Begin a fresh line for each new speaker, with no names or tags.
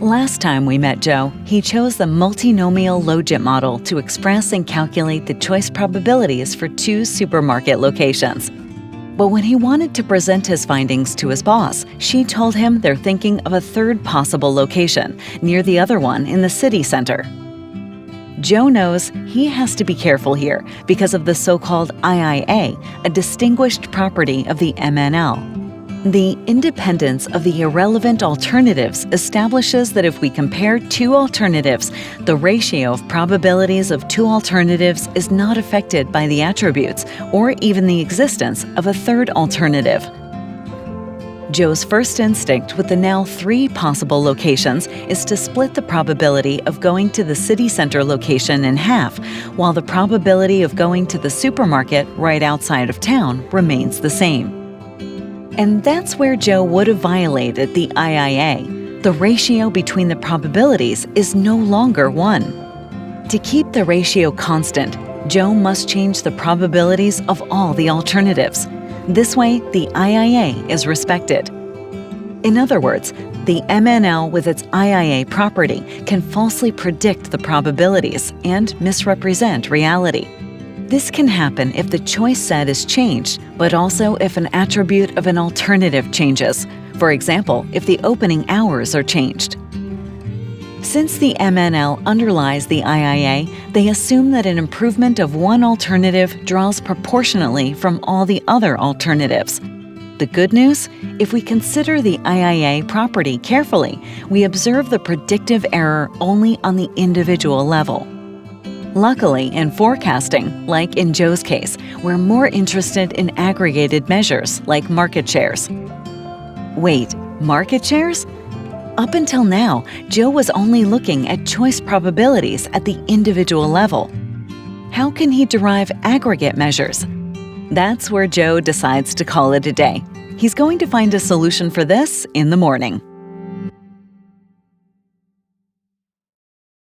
Last time we met Joe, he chose the multinomial logit model to express and calculate the choice probabilities for 2 supermarket locations. But when he wanted to present his findings to his boss, she told him they're thinking of a 3rd possible location, near the other one in the city center. Joe knows he has to be careful here because of the so-called IIA, a distinguished property of the MNL. The independence of the irrelevant alternatives establishes that if we compare 2 alternatives, the ratio of probabilities of 2 alternatives is not affected by the attributes or even the existence of a 3rd alternative. Joe's first instinct with the now 3 possible locations is to split the probability of going to the city center location in half, while the probability of going to the supermarket right outside of town remains the same. And that's where Joe would have violated the IIA. The ratio between the probabilities is no longer 1. To keep the ratio constant, Joe must change the probabilities of all the alternatives. This way, the IIA is respected. In other words, the MNL with its IIA property can falsely predict the probabilities and misrepresent reality. This can happen if the choice set is changed, but also if an attribute of an alternative changes. For example, if the opening hours are changed. Since the MNL underlies the IIA, they assume that an improvement of one alternative draws proportionately from all the other alternatives. The good news? If we consider the IIA property carefully, we observe the predictive error only on the individual level. Luckily, in forecasting, like in Joe's case, we're more interested in aggregated measures like market shares. Wait, market shares? Up until now, Joe was only looking at choice probabilities at the individual level. How can he derive aggregate measures? That's where Joe decides to call it a day. He's going to find a solution for this in the morning.